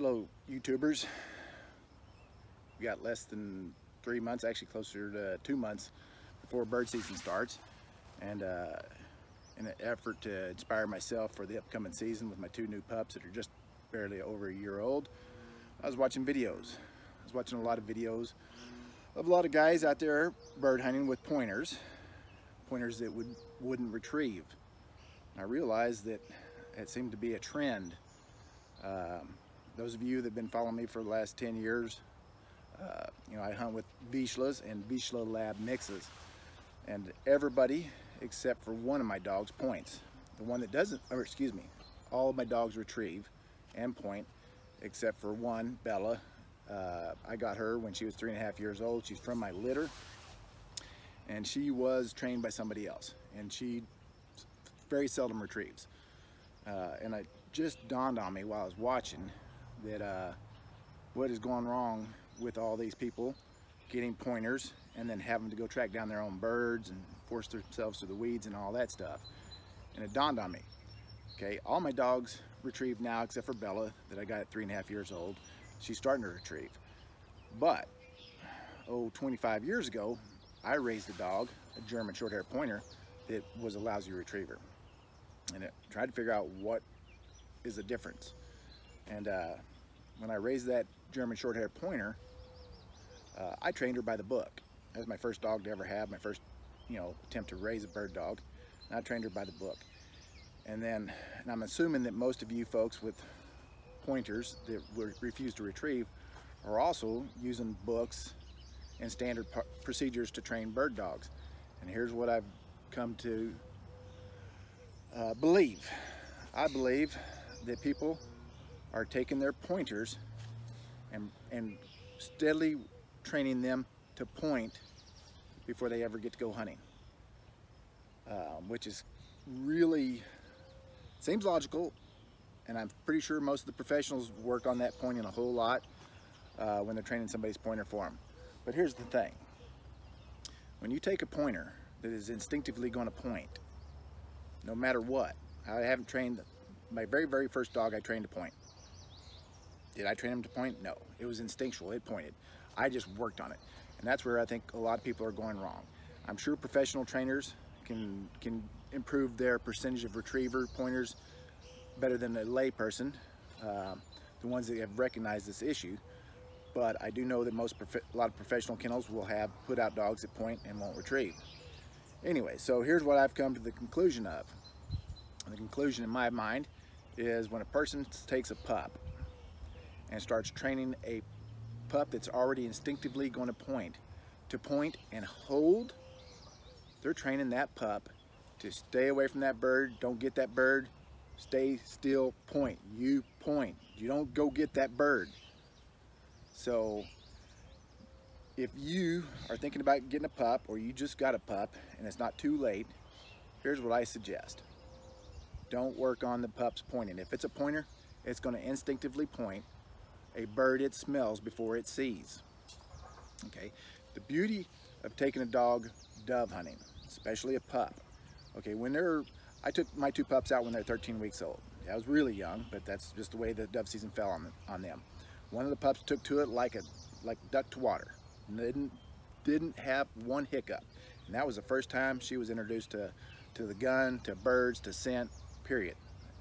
Hello YouTubers. We got less than 3 months, actually closer to 2 months before bird season starts, and in an effort to inspire myself for the upcoming season with my 2 new pups that are just barely over a year old, I was watching videos. I was watching a lot of videos of a lot of guys out there bird hunting with pointers that wouldn't retrieve. And I realized that it seemed to be a trend. Those of you that have been following me for the last 10 years, you know, I hunt with Vizslas and Vizsla Lab mixes, and everybody except for one of my dogs points. The one that doesn't, or excuse me, all of my dogs retrieve and point except for one, Bella. I got her when she was 3.5 years old. She's from my litter, and she was trained by somebody else, and she very seldom retrieves. And it just dawned on me while I was watching that what is going wrong with all these people getting pointers and then having to go track down their own birds and force themselves through the weeds and all that stuff. And it dawned on me, okay, all my dogs retrieve now except for Bella that I got at 3.5 years old. She's starting to retrieve. But 25 years ago, I raised a dog, a German short-haired pointer, that was a lousy retriever. And I tried to figure out what is the difference. And when I raised that German short-haired pointer, I trained her by the book. That was my first dog to ever have, my first, attempt to raise a bird dog. And I trained her by the book. And I'm assuming that most of you folks with pointers that refuse to retrieve are also using books and standard procedures to train bird dogs. And here's what I've come to believe. I believe that people are taking their pointers and steadily training them to point before they ever get to go hunting, which is really seems logical, and I'm pretty sure most of the professionals work on that pointing a whole lot when they're training somebody's pointer for them. But here's the thing: when you take a pointer that is instinctively going to point, no matter what. I haven't trained my very first dog. I trained to point. Did I train him to point? No, it was instinctual. It pointed. I just worked on it, and that's where I think a lot of people are going wrong. I'm sure professional trainers can improve their percentage of retriever pointers better than a lay person, the ones that have recognized this issue. But I do know that a lot of professional kennels will have put out dogs that point and won't retrieve. Anyway, so here's what I've come to the conclusion of. The conclusion in my mind is when a person takes a pup and starts training a pup that's already instinctively going to point and hold, they're training that pup to stay away from that bird. Don't get that bird. Stay still, point. You point. You don't go get that bird. So if you are thinking about getting a pup, or you just got a pup and it's not too late, here's what I suggest. Don't work on the pup's pointing. If it's a pointer, it's going to instinctively point a bird it smells before it sees. Okay, the beauty of taking a dog dove hunting, especially a pup. Okay, I took my 2 pups out when they're 13 weeks old. I was really young, but that's just the way the dove season fell on them. One of the pups took to it like duck to water. Didn't have one hiccup, and that was the first time she was introduced to the gun, to birds, to scent, period.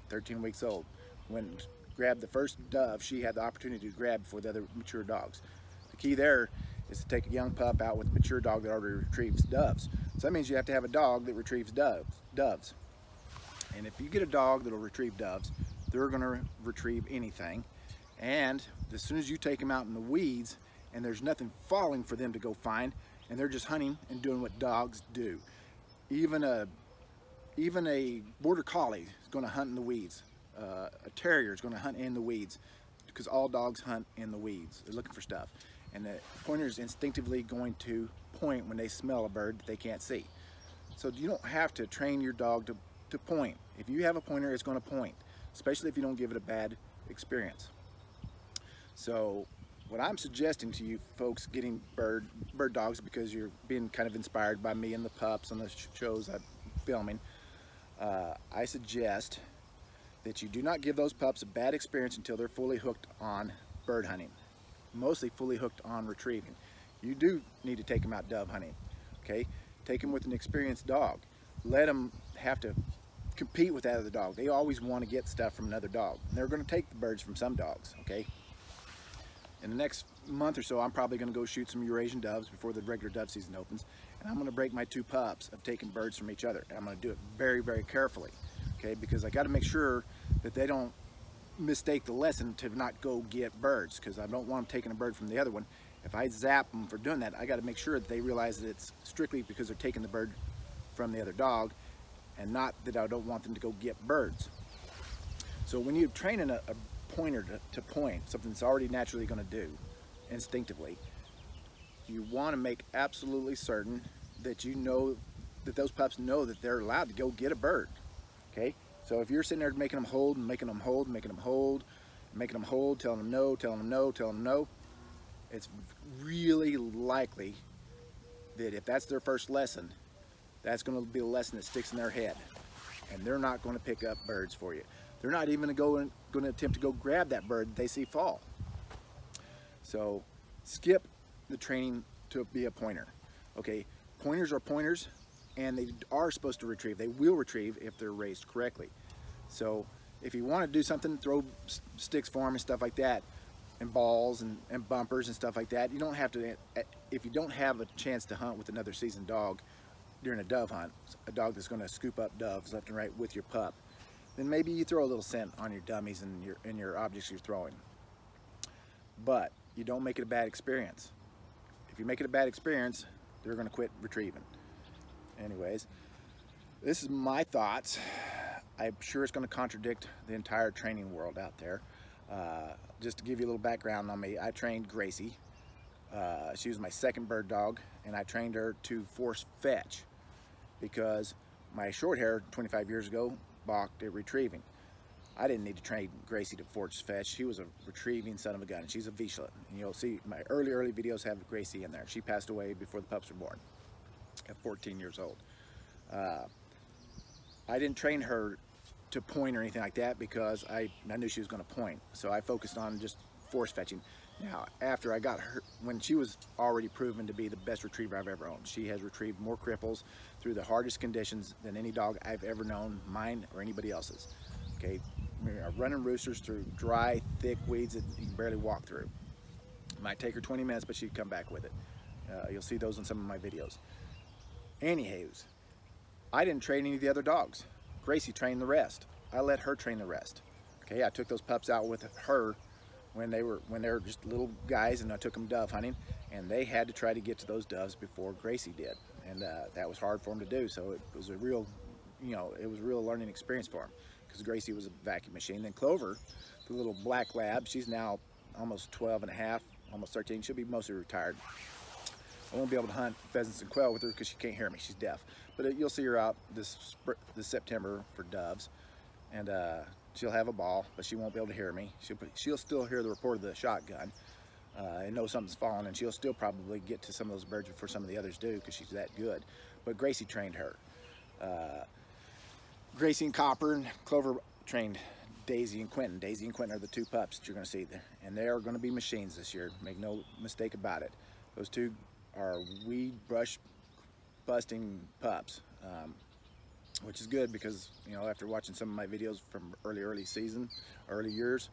13 weeks old. When grabbed the first dove she had the opportunity to grab before the other mature dogs. The key there is to take a young pup out with a mature dog that already retrieves doves. So that means you have to have a dog that retrieves doves. And if you get a dog that'll retrieve doves, they're going to retrieve anything. And as soon as you take them out in the weeds and there's nothing falling for them to go find, and they're just hunting and doing what dogs do. Even a border collie is going to hunt in the weeds. A terrier is going to hunt in the weeds, because all dogs hunt in the weeds. They're looking for stuff. And the pointer is instinctively going to point when they smell a bird that they can't see. So you don't have to train your dog to point. If you have a pointer, it's going to point, especially if you don't give it a bad experience. So what I'm suggesting to you folks getting bird dogs, because you're being kind of inspired by me and the pups on the shows I'm filming, I suggest that you do not give those pups a bad experience until they're fully hooked on bird hunting, mostly fully hooked on retrieving. You do need to take them out dove hunting, okay? Take them with an experienced dog. Let them have to compete with that other dog. They always want to get stuff from another dog. They're going to take the birds from some dogs, okay? In the next month or so, I'm probably going to go shoot some Eurasian doves before the regular dove season opens, and I'm going to break my 2 pups of taking birds from each other. And I'm going to do it very, very carefully, okay? Because I got to make sure that they don't mistake the lesson to not go get birds, because I don't want them taking a bird from the other one. If I zap them for doing that, I got to make sure that they realize that it's strictly because they're taking the bird from the other dog, and not that I don't want them to go get birds. So when you're training a pointer to point, something that's already naturally going to do instinctively, you want to make absolutely certain that you know that those pups know that they're allowed to go get a bird, okay? So if you're sitting there making them hold and making them hold, making them hold, making them hold, telling them no, telling them no, telling them no, it's really likely that if that's their first lesson, that's going to be a lesson that sticks in their head, and they're not going to pick up birds for you. They're not even going to attempt to go grab that bird that they see fall. So skip the training to be a pointer. Okay, pointers are pointers, and they are supposed to retrieve. They will retrieve if they're raised correctly. So if you want to do something, throw sticks for them and stuff like that, and balls and bumpers and stuff like that. You don't have to, if you don't have a chance to hunt with another seasoned dog during a dove hunt, a dog that's going to scoop up doves left and right with your pup, then maybe you throw a little scent on your dummies and your objects you're throwing. But you don't make it a bad experience. If you make it a bad experience, they're going to quit retrieving. Anyways, this is my thoughts. I'm sure it's going to contradict the entire training world out there. Just to give you a little background on me, I trained Gracie. She was my second bird dog, and I trained her to force fetch because my short hair 25 years ago balked at retrieving. I didn't need to train Gracie to force fetch. She was a retrieving son of a gun. She's a Vizsla. And you'll see my early videos have Gracie in there. She passed away before the pups were born at 14 years old. I didn't train her to point or anything like that because I knew she was going to point. So I focused on just force fetching. Now, after I got her, when she was already proven to be the best retriever I've ever owned, she has retrieved more cripples through the hardest conditions than any dog I've ever known, mine or anybody else's. Okay, running roosters through dry, thick weeds that you can barely walk through. It might take her 20 minutes, but she'd come back with it. You'll see those in some of my videos. Anywho's, I didn't train any of the other dogs. Gracie trained the rest. I let her train the rest. Okay, I took those pups out with her when they were just little guys, and I took them dove hunting, and they had to try to get to those doves before Gracie did, and that was hard for them to do. So it was a real, it was a real learning experience for them because Gracie was a vacuum machine. Then Clover, the little black lab, she's now almost 12 and a half, almost 13. She'll be mostly retired. I won't be able to hunt pheasants and quail with her because she can't hear me. She's deaf. But you'll see her out this September for doves, and she'll have a ball, but she won't be able to hear me. She'll still hear the report of the shotgun and know something's falling, and she'll still probably get to some of those birds before some of the others do because she's that good. But Gracie trained her. Gracie and Copper and Clover trained Daisy and Quentin. Daisy and Quentin are the 2 pups that you're going to see there, and they are going to be machines this year. Make no mistake about it. Those 2 are weed brush busting pups, which is good because after watching some of my videos from early years,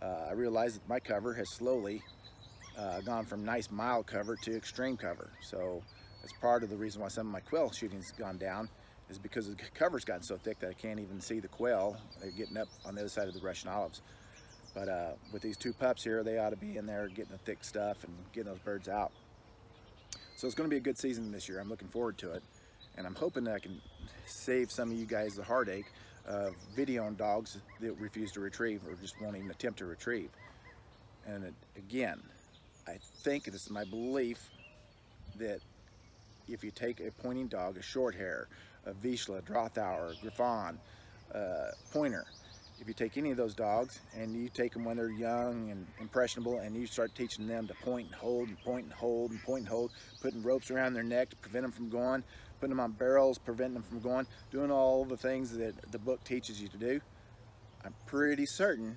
I realized that my cover has slowly gone from nice mild cover to extreme cover. So that's part of the reason why some of my quail shooting's gone down, is because the cover's gotten so thick that I can't even see the quail. They're getting up on the other side of the Russian olives. But with these 2 pups here, they ought to be in there getting the thick stuff and getting those birds out. So it's going to be a good season this year. I'm looking forward to it, and I'm hoping that I can save some of you guys the heartache of videoing dogs that refuse to retrieve or just won't even attempt to retrieve. And again, I think it is my belief that if you take a pointing dog, a short hair, a Vizsla, Drothauer, Griffon, pointer, if you take any of those dogs and you take them when they're young and impressionable, and you start teaching them to point and hold and point and hold and point and hold, putting ropes around their neck to prevent them from going, putting them on barrels, preventing them from going, doing all the things that the book teaches you to do, I'm pretty certain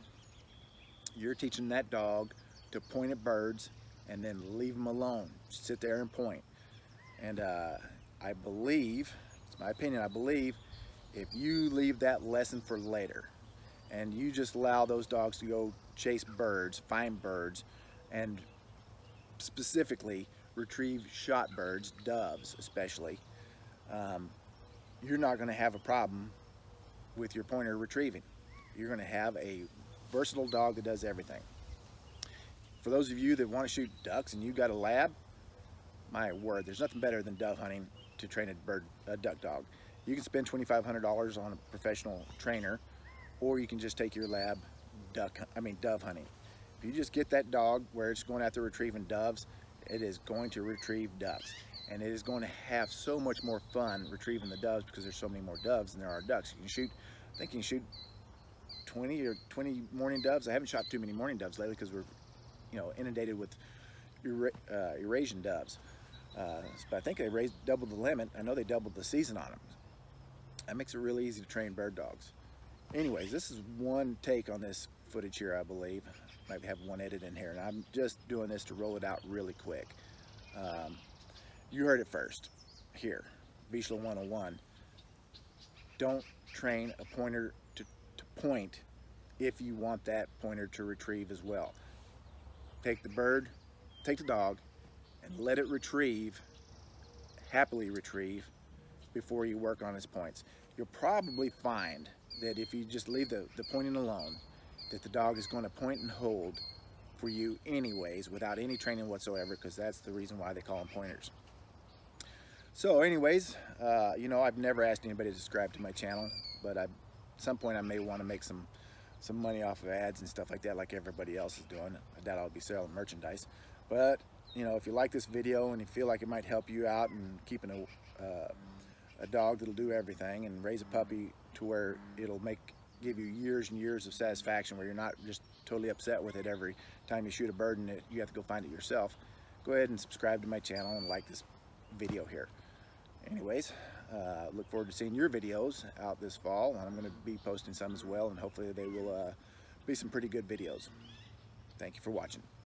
you're teaching that dog to point at birds and then leave them alone. Just sit there and point. And I believe, it's my opinion, I believe if you leave that lesson for later and you just allow those dogs to go chase birds, find birds, and specifically retrieve shot birds, doves especially, you're not going to have a problem with your pointer retrieving. You're going to have a versatile dog that does everything. For those of you that want to shoot ducks and you've got a lab, my word, there's nothing better than dove hunting to train a duck dog. You can spend $2,500 on a professional trainer, or you can just take your lab dove hunting. If you just get that dog where it's going after retrieving doves, it is going to retrieve ducks, and it is going to have so much more fun retrieving the doves because there's so many more doves than there are ducks. You can shoot, I think you can shoot 20 mourning doves. I haven't shot too many mourning doves lately because we're, inundated with Eurasian doves. But I think they doubled the limit. I know they doubled the season on them. That makes it really easy to train bird dogs. Anyways, this is one take on this footage here, I believe. Might have one edit in here, and I'm just doing this to roll it out really quick. You heard it first here, Vizsla 101. Don't train a pointer to point if you want that pointer to retrieve as well. Take the dog, and let it retrieve, happily retrieve, before you work on its points. You'll probably find that if you just leave the pointing alone, that the dog is going to point and hold for you anyways without any training whatsoever, because that's the reason why they call them pointers. So anyways, I've never asked anybody to subscribe to my channel, but at some point I may want to make some money off of ads and stuff like that, like everybody else is doing. I doubt I'll be selling merchandise, but if you like this video and you feel like it might help you out in keeping a dog that'll do everything and raise a puppy to where it'll give you years and years of satisfaction, where you're not just totally upset with it every time you shoot a bird and you have to go find it yourself, go ahead and subscribe to my channel and like this video here. Anyways, look forward to seeing your videos out this fall, and I'm going to be posting some as well, and hopefully they will be some pretty good videos. Thank you for watching.